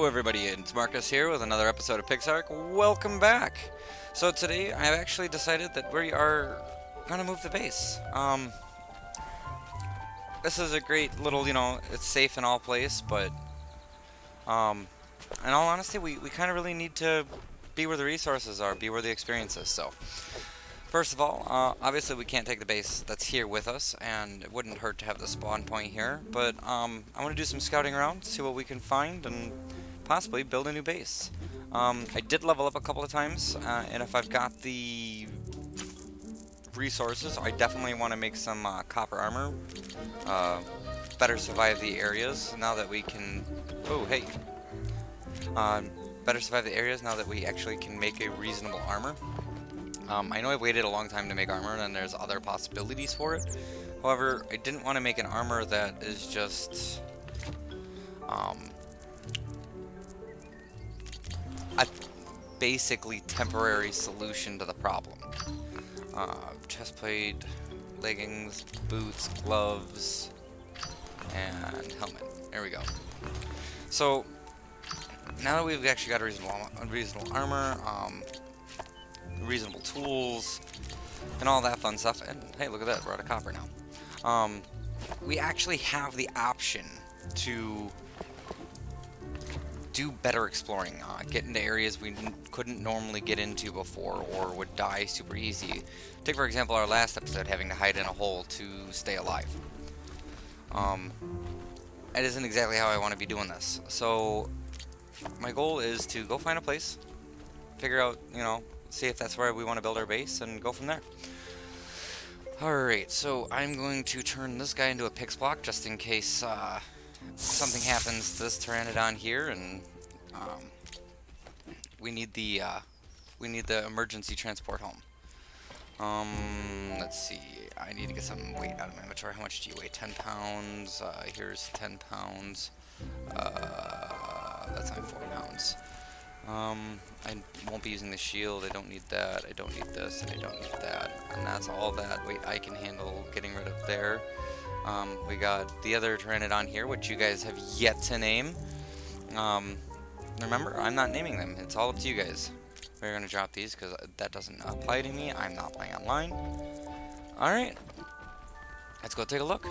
everybody, it's Marcus here with another episode of PixARK. Welcome back! So today I've actually decided that we are gonna move the base. This is a great little, it's safe in all place, but in all honesty, we kind of really need to be where the resources are, be where the experience is. So first of all, obviously we can't take the base that's here with us, and it wouldn't hurt to have the spawn point here, but I want to do some scouting around, see what we can find, and possibly build a new base. I did level up a couple of times, and if I've got the resources, I definitely want to make some copper armor, better survive the areas now that we can... Oh, hey! Better survive the areas now that we actually can make a reasonable armor. I know I've waited a long time to make armor, and there's other possibilities for it. However, I didn't want to make an armor that is just a basically temporary solution to the problem. Chestplate, leggings, boots, gloves, and helmet. There we go. So now that we've actually got a reasonable armor, reasonable tools, and all that fun stuff. And hey, look at that, we're out of copper now. We actually have the option to do better exploring, get into areas we couldn't normally get into before or would die super easy. Take, for example, our last episode, having to hide in a hole to stay alive. It isn't exactly how I want to be doing this. So my goal is to go find a place, figure out, see if that's where we want to build our base, and go from there. Alright, so I'm going to turn this guy into a pix block just in case something happens to this pteranodon here, and we need the emergency transport home. Let's see, I need to get some weight out of my inventory. How much do you weigh? 10 pounds. Here's 10 pounds. That's only 4 pounds. I won't be using the shield, I don't need that, I don't need this, and I don't need that. And that's all that weight I can handle getting rid of there. We got the other pteranodon here, which you guys have yet to name. Remember, I'm not naming them, it's all up to you guys. We're going to drop these because that doesn't apply to me, I'm not playing online. Alright, let's go take a look.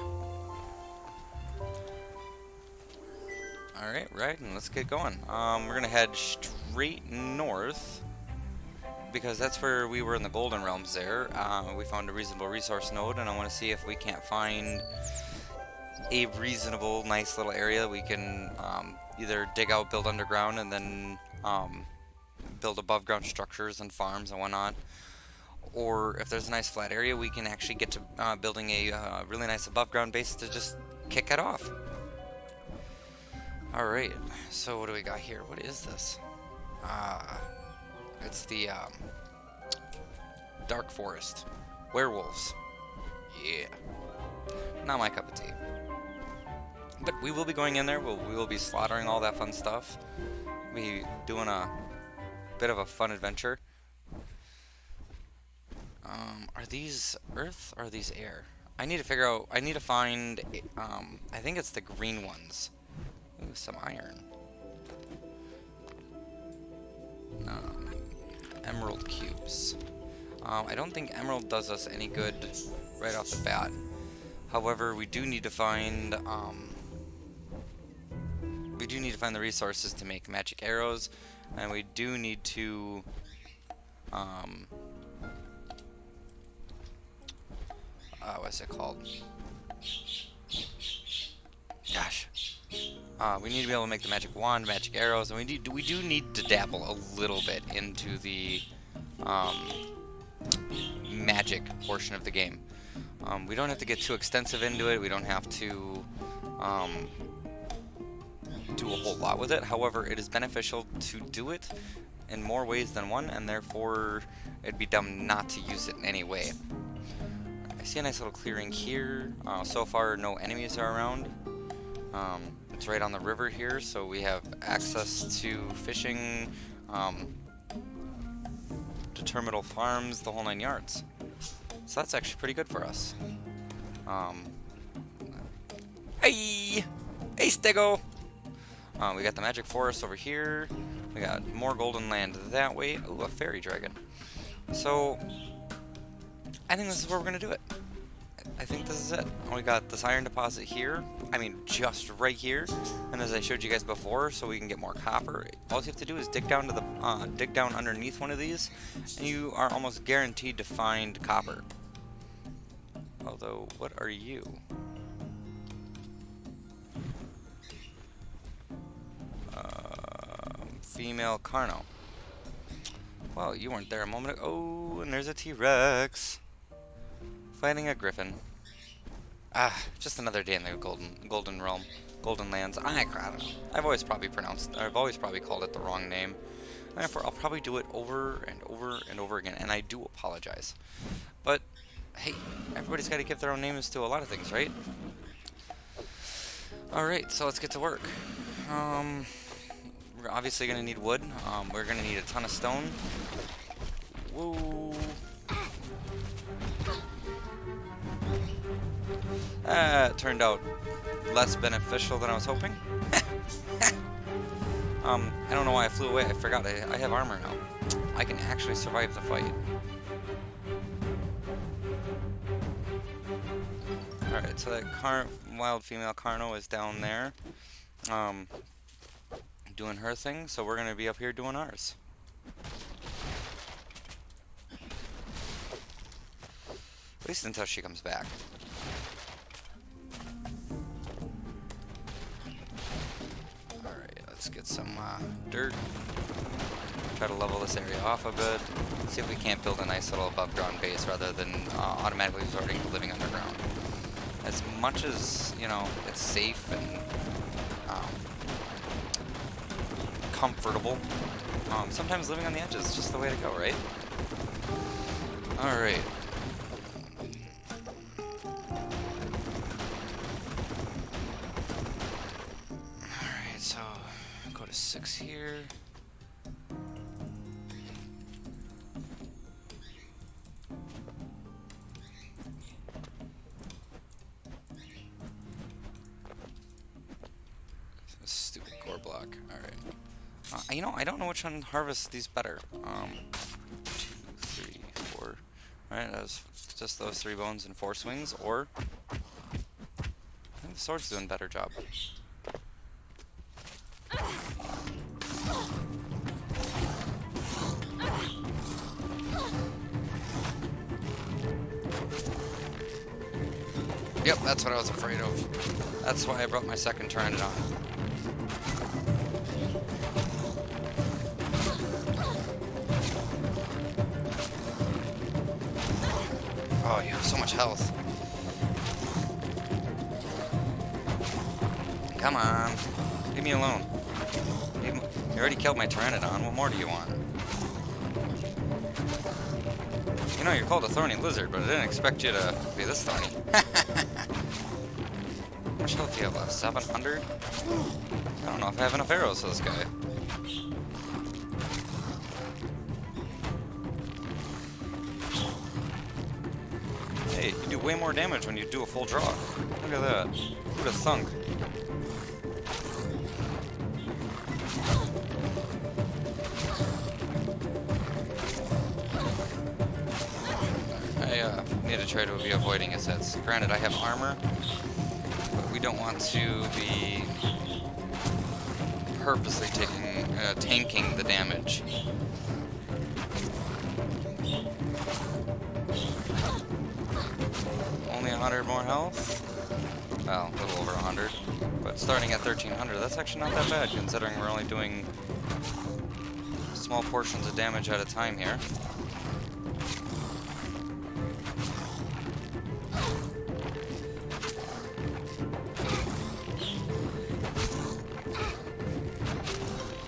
Alright, right, and let's get going. We're gonna head straight north, because that's where we were in the Golden Realms there. We found a reasonable resource node, and I want to see if we can't find a reasonable, nice little area we can either dig out, build underground, and then build above ground structures and farms and whatnot. Or if there's a nice flat area, we can actually get to building a really nice above ground base to just kick it off. Alright, so what do we got here? What is this? It's the Dark Forest. Werewolves. Yeah. Not my cup of tea. But we will be going in there, we will be slaughtering all that fun stuff. We'll be doing a bit of a fun adventure. Are these earth or are these air? I need to figure out, I need to find, I think it's the green ones. Ooh, some iron. Emerald cubes. I don't think emerald does us any good right off the bat. However, we do need to find the resources to make magic arrows, and we do need to what's it called? Gosh. We need to be able to make the magic wand, magic arrows, and we do need to dabble a little bit into the magic portion of the game. We don't have to get too extensive into it. We don't have to do a whole lot with it. However, it is beneficial to do it in more ways than one, and therefore it'd be dumb not to use it in any way. I see a nice little clearing here. So far, no enemies are around. It's right on the river here, so we have access to fishing, to terminal farms, the whole 9 yards. So that's actually pretty good for us. Hey! Hey, Stego! We got the magic forest over here. We got more golden land that way. Ooh, a fairy dragon. So, I think this is where we're going to do it. I think this is it. We got this iron deposit here. I mean, just right here. And as I showed you guys before, so we can get more copper, all you have to do is dig down to the dig down underneath one of these, and you are almost guaranteed to find copper. Although, what are you? Female Carno. Well, you weren't there a moment ago. Oh, and there's a T-Rex fighting a griffin. Ah, just another day in the golden realm, golden lands. I don't know. I've always probably called it the wrong name. And therefore, I'll probably do it over and over and over again, and I do apologize. But hey, everybody's got to give their own names to a lot of things, right? All right, so let's get to work. We're obviously going to need wood. We're going to need a ton of stone. Whoa. It turned out less beneficial than I was hoping. I don't know why I flew away. I forgot I have armor now. I can actually survive the fight. Alright, so that wild female Carno is down there. Doing her thing, so we're going to be up here doing ours. At least until she comes back. Alright, let's get some dirt. Try to level this area off a bit. See if we can't build a nice little above ground base rather than automatically resorting to living underground. As much as, you know, it's safe and comfortable, sometimes living on the edge is just the way to go, right? Alright. Alright, so go to 6 here. Stupid core block. Alright. You know, I don't know which one harvests these better. 2, 3, 4. Alright, that was just those 3 bones and 4 swings, or I think the sword's doing a better job. Yep, that's what I was afraid of. That's why I brought my second Pteranodon. Oh, you have so much health. Come on. Leave me alone. You already killed my Pteranodon. What more do you want? You know, you're called a thorny lizard, but I didn't expect you to be this thorny. How much health do you have left? 700? I don't know if I have enough arrows for this guy. Hey, you do way more damage when you do a full draw. Look at that. Who'd have thunk? I need to try to be avoiding his hits. Granted, I have armor, but we don't want to be purposely tanking the damage. Only 100 more health? Well, a little over 100. But starting at 1300, that's actually not that bad, considering we're only doing small portions of damage at a time here.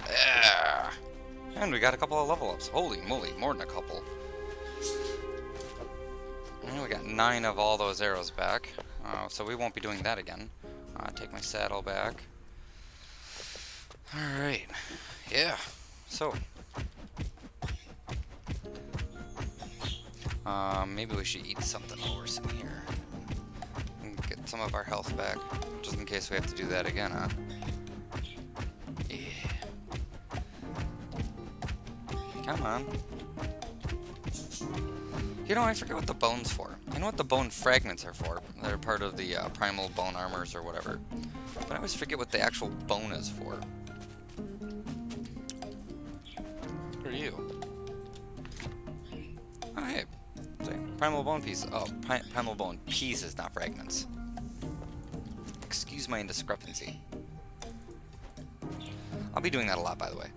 Yeah! And we got a couple of level ups. Holy moly, more than a couple. And we got 9 of all those arrows back, so we won't be doing that again. Take my saddle back. Alright, yeah, so. Maybe we should eat something while we're sitting here. And get some of our health back, just in case we have to do that again, huh? Come on. You know, I forget what the bone's for. I know what the bone fragments are for. They're part of the primal bone armors or whatever. But I always forget what the actual bone is for. What are you? Oh, hey. Primal bone piece. Oh, primal bone pieces, not fragments. Excuse my indiscrepancy. I'll be doing that a lot, by the way.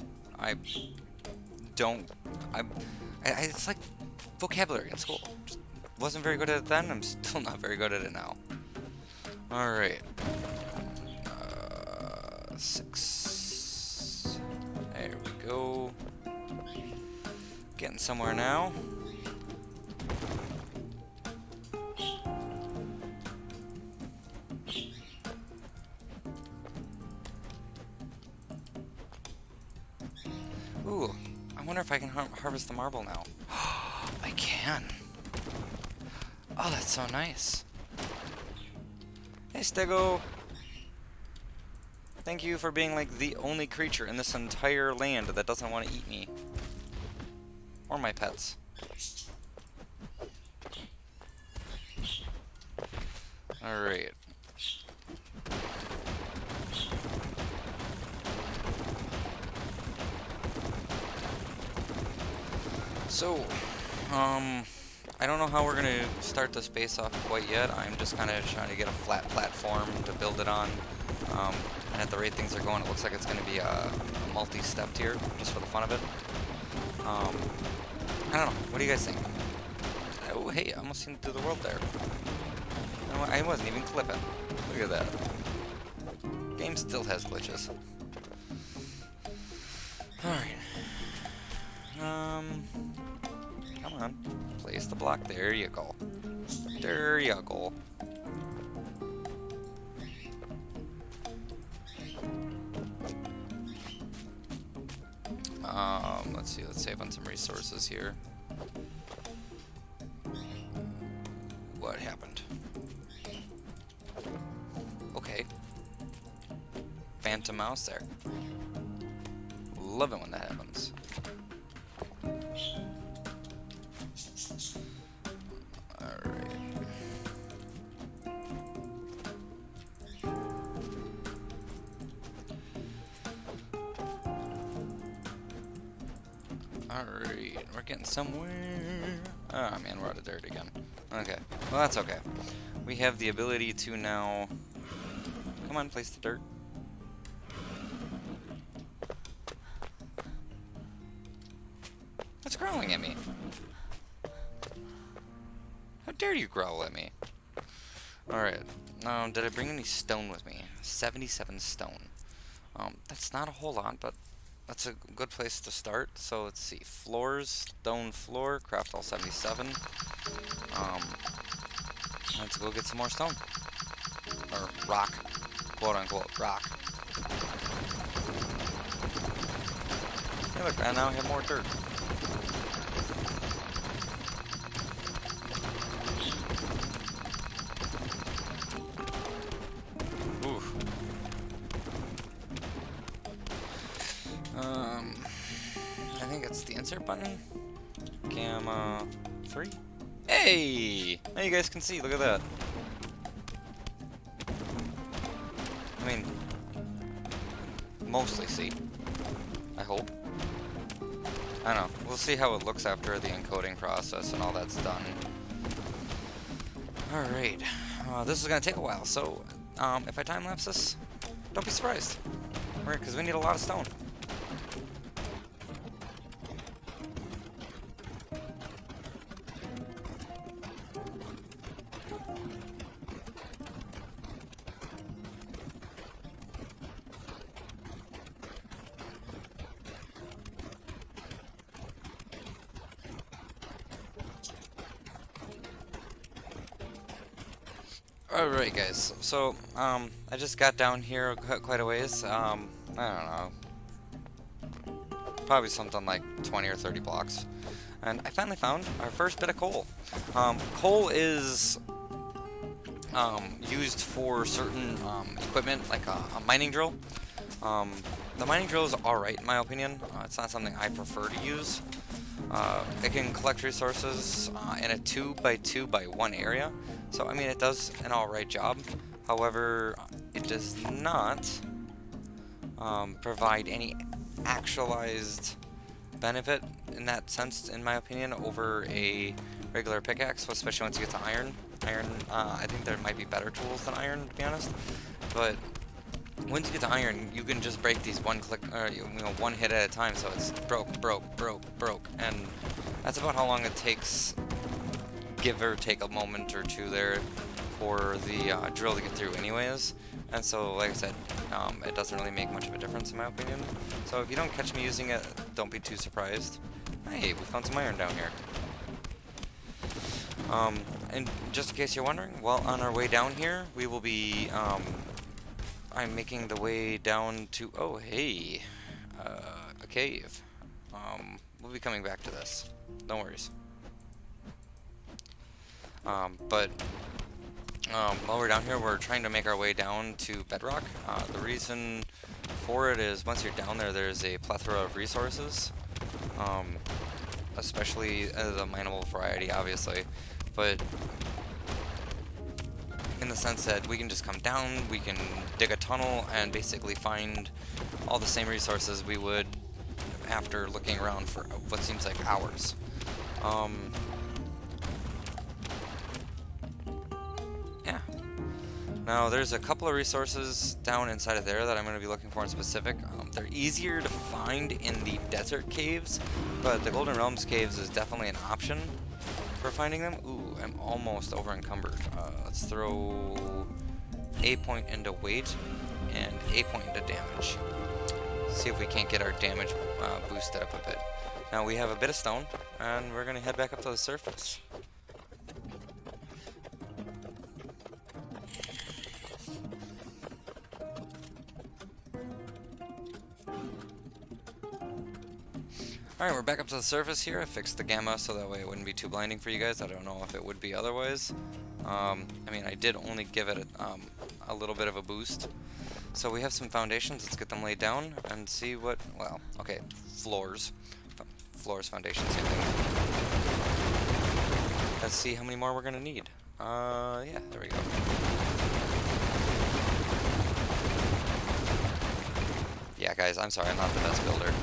It's like vocabulary in school. Just wasn't very good at it then. I'm still not very good at it now. All right. 6. There we go. Getting somewhere now. Ooh, I wonder if I can harvest the marble now. I can. Oh, that's so nice. Hey, Stego. Thank you for being like the only creature in this entire land that doesn't want to eat me. Or my pets. Alright. So, I don't know how we're gonna start this base off quite yet. I'm just kind of trying to get a flat platform to build it on. And at the rate things are going, it looks like it's gonna be a multi-stepped here, just for the fun of it. I don't know. What do you guys think? Oh, hey, I almost seen through the world there. You know what? I wasn't even clipping. Look at that. Game still has glitches. Alright. Come on. Place the block. There you go. There you go. Let's see. Let's save on some resources here. What happened? Okay. Phantom mouse there. Love it when that happens. Alright, we're getting somewhere. Oh man, we're out of dirt again. Okay, well that's okay. We have the ability to now... Come on, place the dirt. What's growling at me? How dare you growl at me? Alright, did I bring any stone with me? 77 stone. That's not a whole lot, but that's a good place to start. So let's see, floors, stone floor, craft all 77. Let's go get some more stone. Or rock, quote unquote, rock. Hey look, I now have more dirt. Oof. I think it's the insert button. Gamma 3. Hey! Now you guys can see, look at that. I mean, mostly see. I hope. I don't know. We'll see how it looks after the encoding process and all that's done. Alright. This is going to take a while, so if I time-lapse this, don't be surprised. Right, because we need a lot of stone. Alright guys, so I just got down here quite a ways. I don't know, probably something like 20 or 30 blocks, and I finally found our first bit of coal. Coal is used for certain equipment, like a mining drill. The mining drill is alright in my opinion. It's not something I prefer to use. It can collect resources in a 2x2x1 area, so I mean it does an alright job. However, it does not provide any actualized benefit in that sense, in my opinion, over a regular pickaxe, especially once you get to iron. I think there might be better tools than iron, to be honest, but once you get to iron, you can just break these one click, or one hit at a time. So it's broke, and that's about how long it takes, give or take a moment or two there, for the drill to get through, anyways. And so, like I said, it doesn't really make much of a difference in my opinion. So if you don't catch me using it, don't be too surprised. Hey, we found some iron down here. And just in case you're wondering, well, on our way down here, we will be I'm making the way down to, oh hey, a cave. We'll be coming back to this, don't worries. But while we're down here, we're trying to make our way down to bedrock. The reason for it is once you're down there, there's a plethora of resources, especially the mineable variety, obviously, but in the sense that we can just come down, we can dig a tunnel, and basically find all the same resources we would after looking around for what seems like hours. Yeah. Now, there's a couple of resources down inside of there that I'm going to be looking for in specific. They're easier to find in the desert caves, but the Golden Realms caves is definitely an option for finding them. Ooh, I'm almost over encumbered. Let's throw a point into weight and a point into damage. See if we can't get our damage boosted up a bit. Now we have a bit of stone, and we're gonna head back up to the surface. Alright, we're back up to the surface here. I fixed the gamma so that way it wouldn't be too blinding for you guys. I don't know if it would be otherwise. I mean, I did only give it a little bit of a boost. So we have some foundations. Let's get them laid down and see what, well, okay, floors. Floors, foundations, same thing. Let's see how many more we're going to need. Yeah, there we go. Yeah, guys, I'm sorry, I'm not the best builder.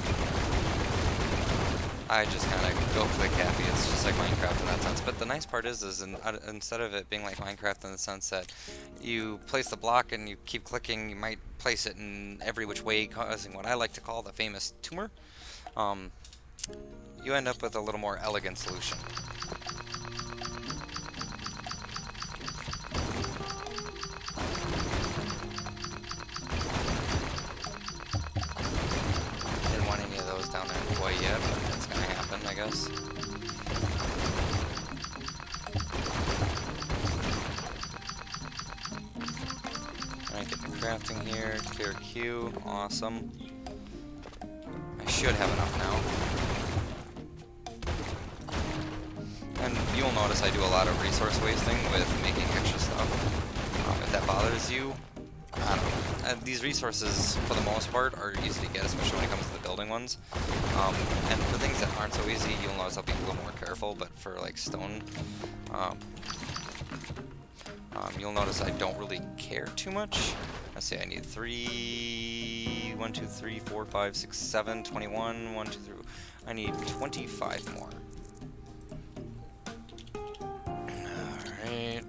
I just kind of go click happy. It's just like Minecraft in that sense. But the nice part is instead of it being like Minecraft in the sense that you place the block and you keep clicking, you might place it in every which way, causing what I like to call the famous tumor. You end up with a little more elegant solution. Didn't want any of those down there quite yet, but it's gonna happen, I guess. Alright, get the crafting here, clear queue, awesome. I should have enough now. And you'll notice I do a lot of resource wasting with making extra stuff. If that bothers you, I don't know. These resources, for the most part, are easy to get, especially when it comes to the building ones. And for things that aren't so easy, you'll notice I'll be a little more careful, but for like stone, you'll notice I don't really care too much. Let's see, I need 1, 2, 3, 4, 5, 6, 7, 21, 1, 2, 3. I need 25 more. Alright.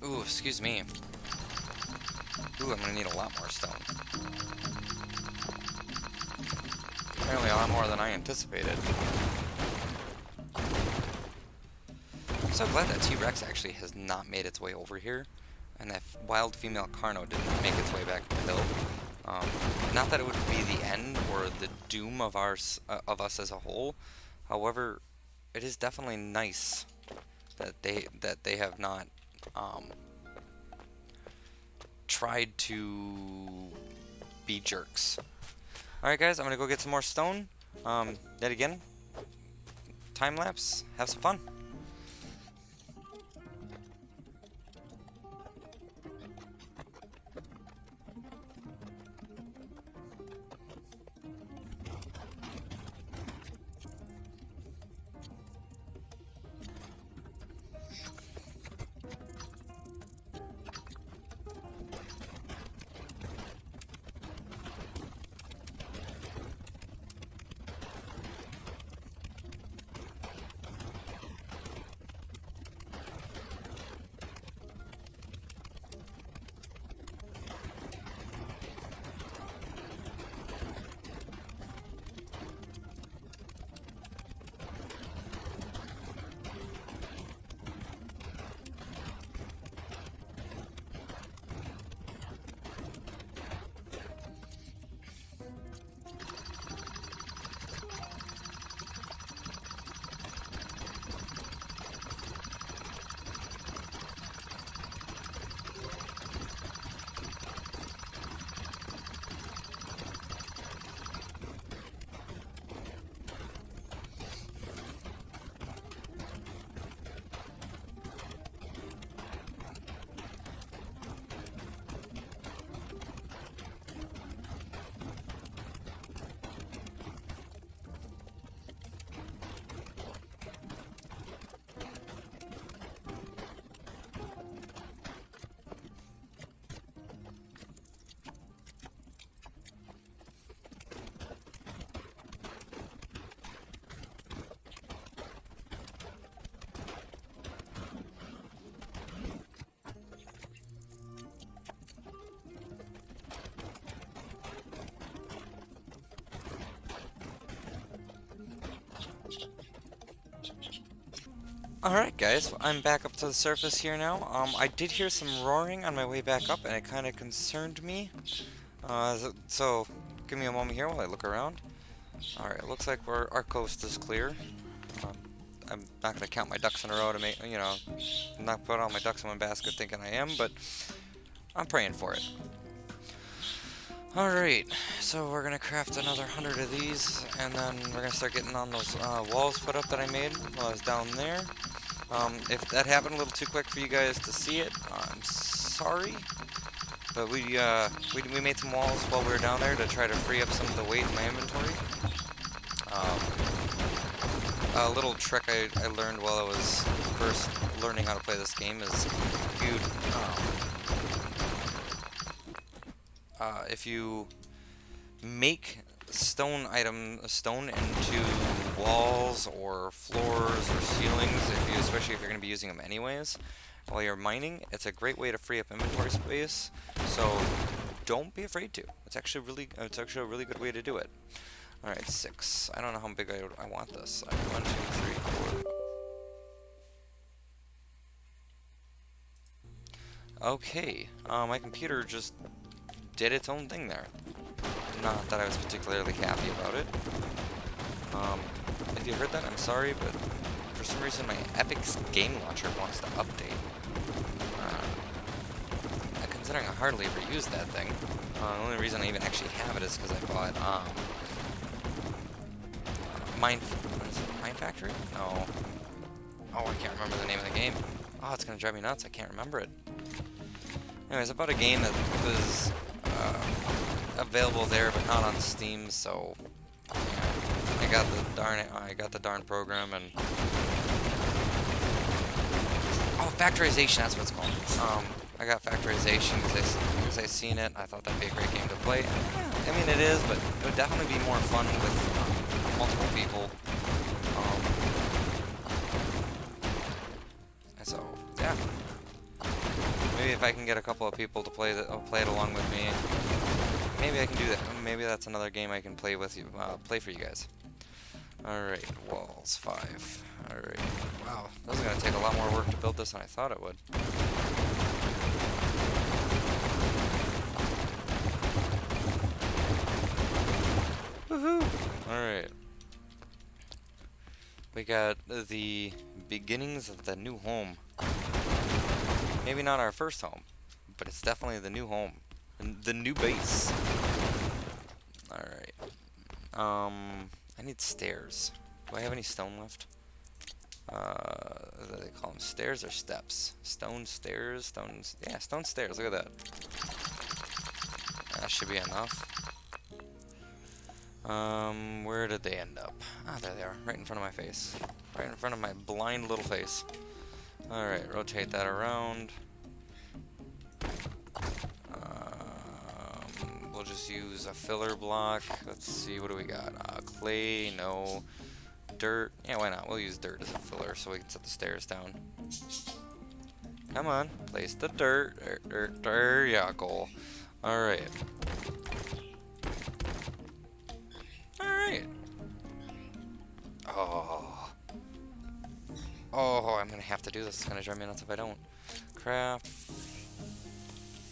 Ooh, excuse me. Ooh, I'm gonna need a lot more stone. Apparently a lot more than I anticipated. I'm so glad that T-Rex actually has not made its way over here, and that wild female Carno didn't make its way back to the hill. Not that it would be the end or the doom of us as a whole. However, it is definitely nice that they have not tried to be jerks. Alright guys, I'm gonna go get some more stone. Yet again, time lapse, have some fun. Alright guys, I'm back up to the surface here now. I did hear some roaring on my way back up and it kind of concerned me. So give me a moment here while I look around. Alright, it looks like our coast is clear. Um, I'm not going to count my ducks in a row to make, not put all my ducks in one basket thinking I am, but I'm praying for it. Alright, so we're going to craft another 100 of these, and then we're going to start getting on those walls put up that I made while I was down there. If that happened a little too quick for you guys to see it, I'm sorry. But we made some walls while we were down there to try to free up some of the weight in my inventory. A little trick I learned while I was first learning how to play this game is if you make stone into walls or floors or ceilings, especially if you're going to be using them anyways while you're mining, it's a great way to free up inventory space. So don't be afraid to. It's actually a really good way to do it. All right, 6. I don't know how big I want this. 1, 2, 3, 4. Okay, my computer just did its own thing there. Not that I was particularly happy about it. If you heard that, I'm sorry, but for some reason my Epic's game launcher wants to update. Considering I hardly ever use that thing, the only reason I even actually have it is because I bought Mine Factory? No. Oh, I can't remember the name of the game. Oh, it's gonna drive me nuts. I can't remember it. Anyways, I bought a game that was available there, but not on Steam, so I got the darn program, and oh, Factorization, that's what it's called. I got Factorization because I seen it. I thought that'd be a great game to play. Yeah, I mean it is, but it would definitely be more fun with multiple people. So yeah, maybe if I can get a couple of people to play it along with me, maybe I can do that. Maybe that's another game I can play with you, play for you guys. All right, walls 5. All right, wow, this is gonna take a lot more work to build this than I thought it would. Woohoo! Alright. We got the beginnings of the new home. Maybe not our first home, but it's definitely the new home. The new base. Alright. I need stairs. Do I have any stone left? What do they call them? Stairs or steps? Stone stairs? Yeah, stone stairs. Look at that. That should be enough. Where did they end up? Ah, there they are, right in front of my face. Right in front of my blind little face. Alright, rotate that around. We'll just use a filler block. Let's see, what do we got? Clay, no. Dirt, yeah, why not? We'll use dirt as a filler so we can set the stairs down. Come on, place the dirt. There you go. Alright. Alright. Oh, I'm gonna have to do this. It's gonna drive me nuts if I don't. Craft.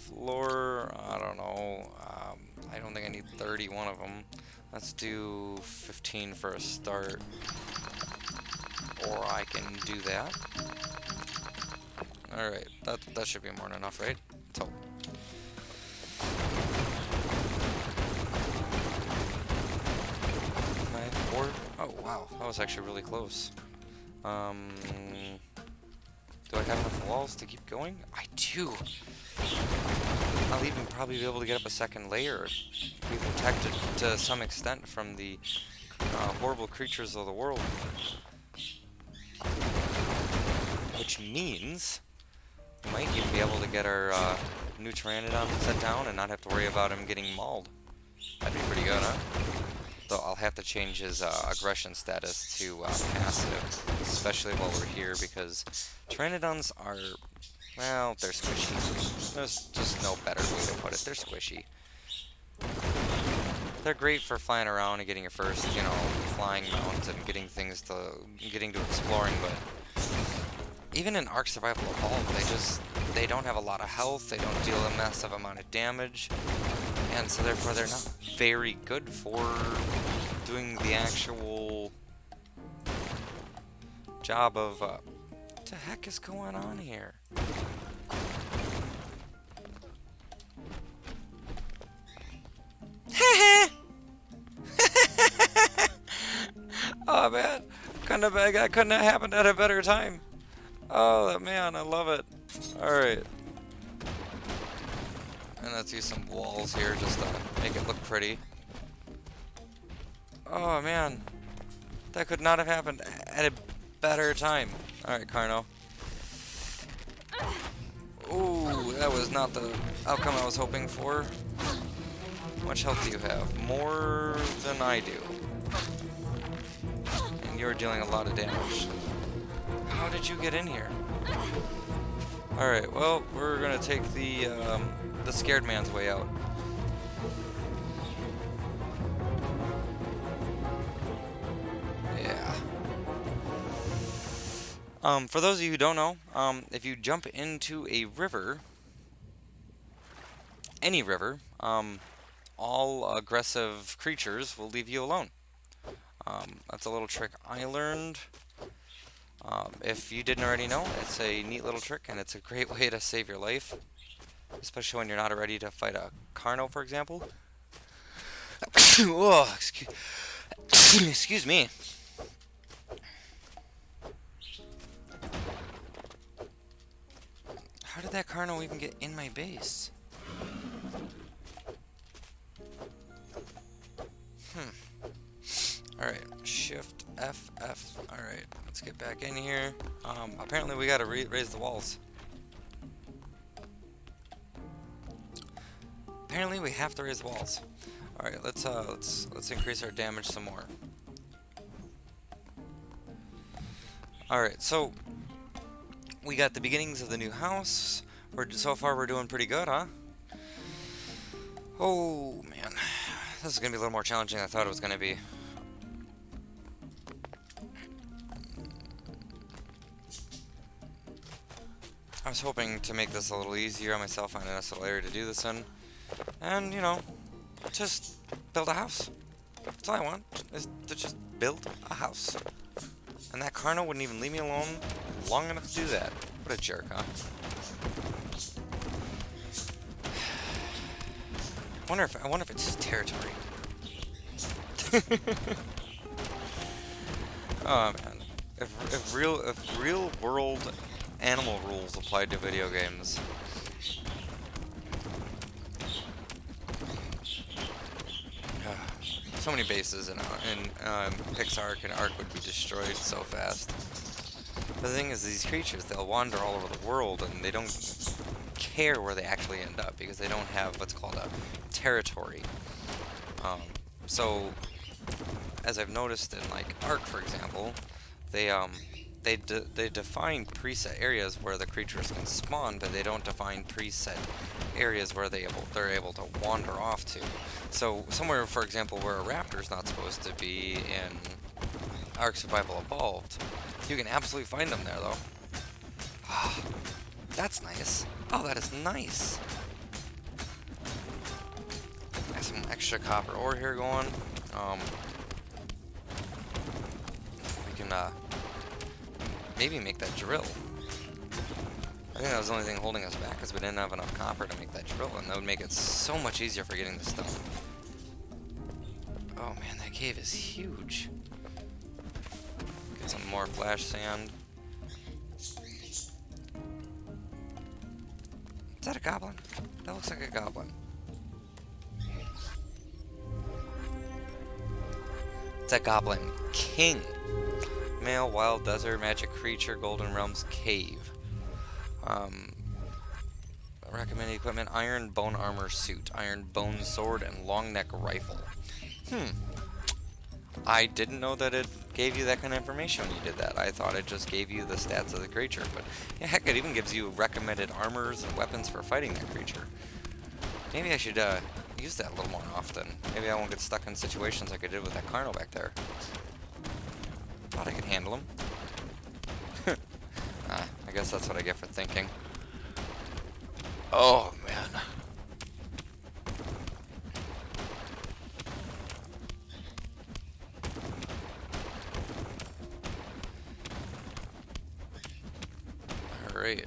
Floor. I don't know. I don't think I need 31 of them. Let's do 15 for a start. Or I can do that. Alright. That should be more than enough, right? Let's hope. Oh wow, that was actually really close. Do I have enough walls to keep going? I do! I'll even probably be able to get up a second layer. Be protected to some extent from the horrible creatures of the world. Which means we might even be able to get our new Pteranodon set down and not have to worry about him getting mauled. That'd be pretty good, huh? Though I'll have to change his aggression status to passive, especially while we're here, because Pteranodons are, well, they're squishy. There's just no better way to put it. They're squishy. They're great for flying around and getting your first, flying mount and getting to exploring, but even in Ark Survival Evolved, they don't have a lot of health, they don't deal a massive amount of damage, and so therefore they're not very good for doing the actual job of, what the heck is going on here? Oh man, that couldn't have happened at a better time. Oh man, I love it. Alright. And let's use some walls here just to make it look pretty. Oh man, that could not have happened at a better time. Alright, Carno. Ooh, that was not the outcome I was hoping for. How much health do you have? More than I do. And you're dealing a lot of damage. How did you get in here? Alright, well, we're gonna take the scared man's way out. Yeah. For those of you who don't know, if you jump into a river, any river, all aggressive creatures will leave you alone. That's a little trick I learned. If you didn't already know, it's a neat little trick, and it's a great way to save your life. Especially when you're not ready to fight a Carno, for example. Oh, excuse me. How did that Carno even get in my base? Alright, Shift F. Alright, let's get back in here. Apparently we gotta raise the walls. Apparently we have to raise the walls. Alright, let's increase our damage some more. Alright, so we got the beginnings of the new house. So far we're doing pretty good, huh? Oh man. This is gonna be a little more challenging than I thought it was gonna be. I was hoping to make this a little easier on myself, find a nice little area to do this in. And, you know, just build a house. That's all I want, is to just build a house. And that Carno wouldn't even leave me alone long enough to do that. What a jerk, huh? I wonder if it's his territory. Oh man. If real world animal rules applied to video games. So many bases in PixARK and ARK would be destroyed so fast. But the thing is, these creatures, they'll wander all over the world and they don't care where they actually end up because they don't have what's called a territory. So, as I've noticed in like ARK, for example, they define preset areas where the creatures can spawn, but they don't define preset areas where they're able to wander off to. So somewhere, for example, where a raptor's not supposed to be in Ark Survival Evolved, you can absolutely find them there, though. Ah, that's nice. Oh, that is nice. Got some extra copper ore here going. We can maybe make that drill. I think that was the only thing holding us back, because we didn't have enough copper to make that drill, and that would make it so much easier for getting the stone. Oh man, that cave is huge. Get some more flash sand. Is that a goblin? That looks like a goblin. It's a goblin king. Male, wild, desert, magic creature, Golden Realms cave. Recommended equipment: iron bone armor suit, iron bone sword, and long neck rifle. I didn't know that it gave you that kind of information when you did that. I thought it just gave you the stats of the creature, but yeah, heck, it even gives you recommended armors and weapons for fighting that creature. Maybe I should use that a little more often. Maybe I won't get stuck in situations like I did with that Carno back there. Thought I could handle him. I guess that's what I get for thinking. Oh, man. Alright.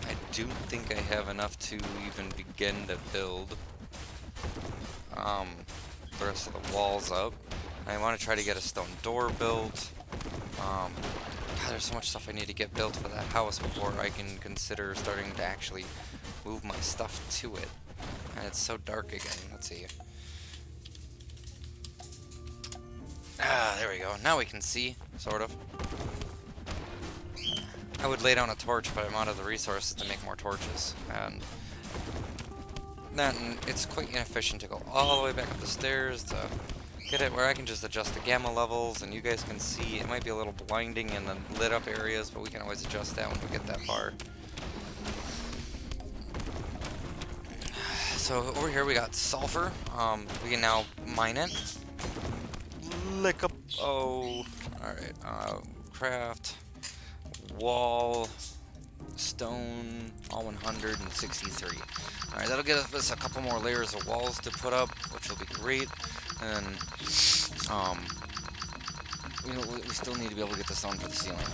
I do think I have enough to even begin to build the rest of the walls up. I want to try to get a stone door built. God, there's so much stuff I need to get built for that house before I can consider starting to actually move my stuff to it. And it's so dark again. Let's see. Ah, there we go. Now we can see, sort of. I would lay down a torch, but I'm out of the resources to make more torches. And then it's quite inefficient to go all the way back up the stairs to get it where I can just adjust the gamma levels and you guys can see. It might be a little blinding in the lit up areas, but we can always adjust that when we get that far. So over here we got sulfur. We can now mine it. Lick up. Oh, alright. Craft. Wall. Stone. All 163. Alright, that'll get us a couple more layers of walls to put up, which will be great. And we still need to be able to get the stone for the ceiling.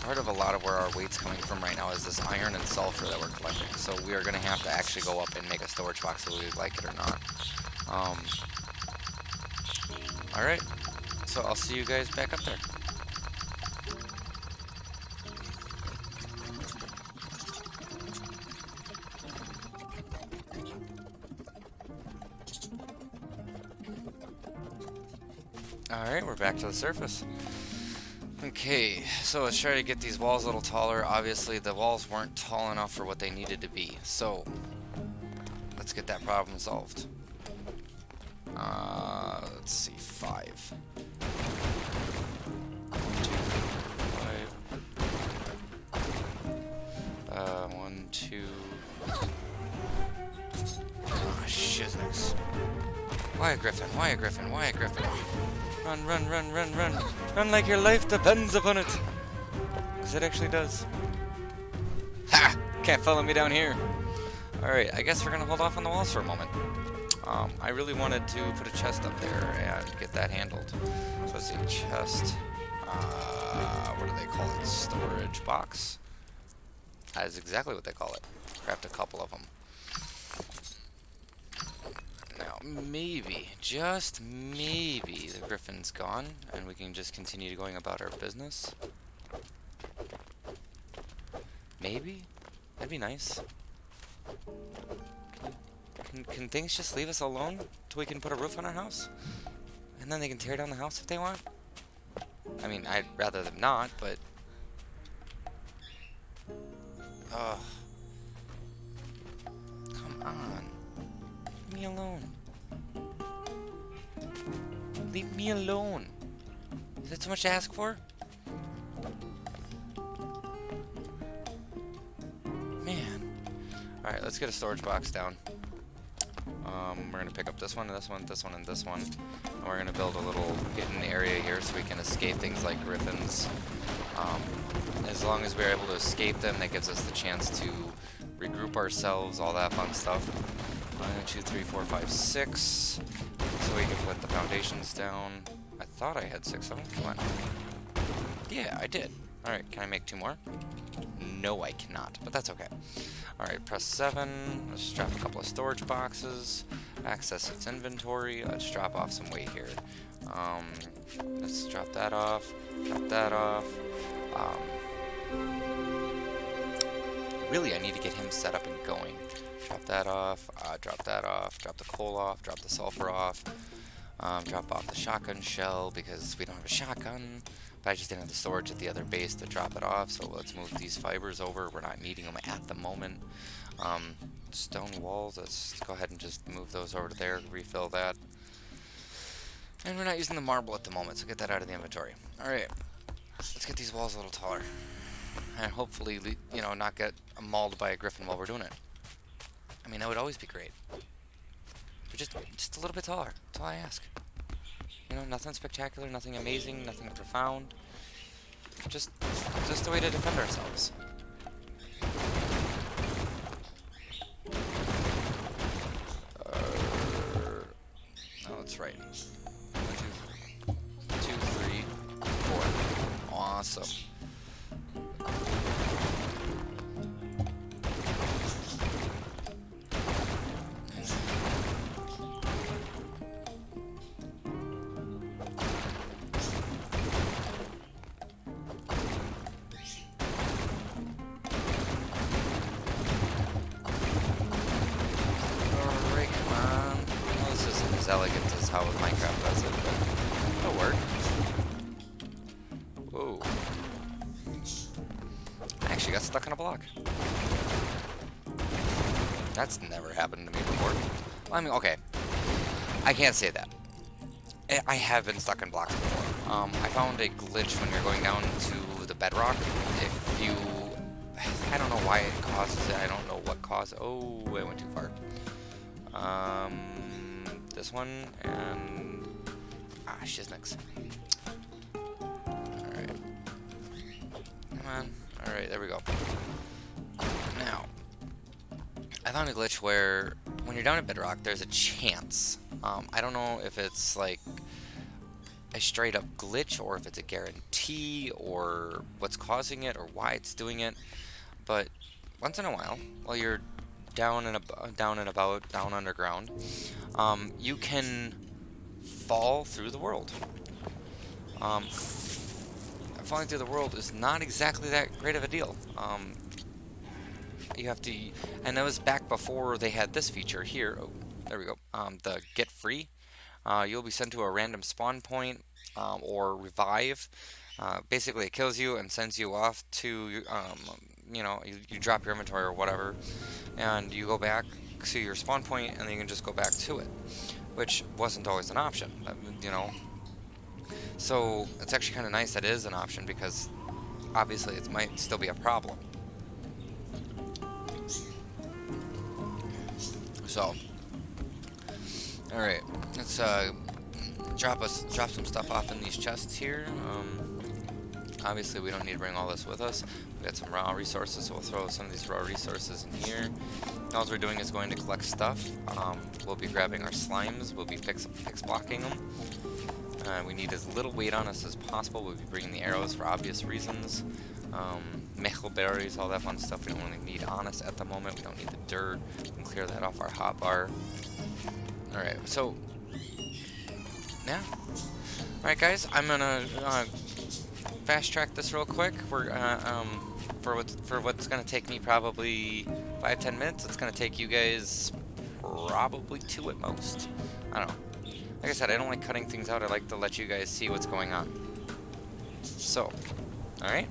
Part of a lot of where our weight's coming from right now is this iron and sulfur that we're collecting. So we are going to have to actually go up and make a storage box whether we like it or not. Alright, so I'll see you guys back up there. Alright, we're back to the surface. Okay, so let's try to get these walls a little taller. Obviously, the walls weren't tall enough for what they needed to be. So, let's get that problem solved. Let's see, 5. 1, 2. Oh, shiznix. Why a griffin? Why a griffin? Why a griffin? Run, run, run, run, run. Run like your life depends upon it. Because it actually does. Ha! Can't follow me down here. Alright, I guess we're going to hold off on the walls for a moment. I really wanted to put a chest up there and get that handled. So let's see, chest. What do they call it? Storage box. That is exactly what they call it. Craft a couple of them. Now, maybe, just maybe, the griffin's gone, and we can just continue going about our business. Maybe? That'd be nice. Can things just leave us alone till we can put a roof on our house? And then they can tear down the house if they want? I mean, I'd rather them not, but... Ugh. Come on. Leave me alone. Leave me alone. Is that too much to ask for? Man. Alright, let's get a storage box down. We're going to pick up this one, this one, this one, and this one. And we're going to build a little hidden area here so we can escape things like griffins. As long as we're able to escape them, that gives us the chance to regroup ourselves, all that fun stuff. 1, 2, 3, 4, 5, 6. So we can put the foundations down. I thought I had 6 of them. Come on. Yeah, I did. Alright, can I make 2 more? No, I cannot, but that's okay. Alright, press 7. Let's drop a couple of storage boxes. Access its inventory. Let's drop off some weight here. Let's drop that off. Drop that off. Really, I need to get him set up and going. Drop that off. Drop that off. Drop the coal off. Drop the sulfur off. Drop off the shotgun shell because we don't have a shotgun. But I just didn't have the storage at the other base to drop it off, so let's move these fibers over. We're not needing them at the moment. Stone walls, let's go ahead and just move those over to there, refill that. And we're not using the marble at the moment, so get that out of the inventory. Alright, let's get these walls a little taller. And hopefully, you know, not get mauled by a griffin while we're doing it. I mean, that would always be great. But just a little bit taller, that's all I ask. You know, nothing spectacular, nothing amazing, nothing profound. Just Just a way to defend ourselves. No, that's right. 1, 2, 2, 3, 4. Awesome. Elegant as how Minecraft does it, but it'll work. Whoa. I actually got stuck on a block. That's never happened to me before. Well, I mean, okay. I can't say that. I have been stuck in blocks before. I found a glitch when you're going down to the bedrock. If you... I don't know why it causes it. I don't know what caused... Oh, I went too far. This one, and... shiznix. Alright. Come on. Alright, there we go. Now, I found a glitch where, when you're down at bedrock, there's a chance. I don't know if it's, like, a straight-up glitch, or if it's a guarantee, or what's causing it, or why it's doing it, but once in a while you're down underground, you can fall through the world. Falling through the world is not exactly that great of a deal. You have to, and that was back before they had this feature here. Oh, there we go. The get free. You'll be sent to a random spawn point, or revive. Basically, it kills you and sends you off to, you know, you drop your inventory or whatever, and you go back to your spawn point, and then you can just go back to it, which wasn't always an option, you know. So it's actually kind of nice that it is an option, because obviously it might still be a problem. So, all right, let's drop some stuff off in these chests here. Obviously, we don't need to bring all this with us. We got some raw resources, so we'll throw some of these raw resources in here. All we're doing is going to collect stuff. We'll be grabbing our slimes. We'll be fix blocking them. We need as little weight on us as possible. We'll be bringing the arrows for obvious reasons. Mechel berries, all that fun stuff we don't really need on us at the moment. We don't need the dirt. We can clear that off our hotbar. Alright, so... yeah. Alright guys, I'm gonna... fast track this real quick. We're for what's gonna take me probably 5-10 minutes. It's gonna take you guys probably 2 at most. I don't know. Like I said, I don't like cutting things out. I like to let you guys see what's going on. So, all right.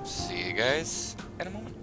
See you guys in a moment.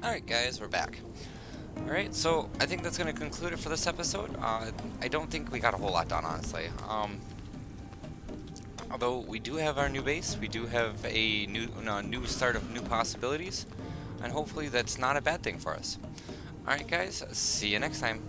Alright guys, we're back. Alright, so I think that's going to conclude it for this episode. I don't think we got a whole lot done, honestly. Although we do have our new base, we do have a new start of new possibilities, and hopefully that's not a bad thing for us. Alright guys, see you next time.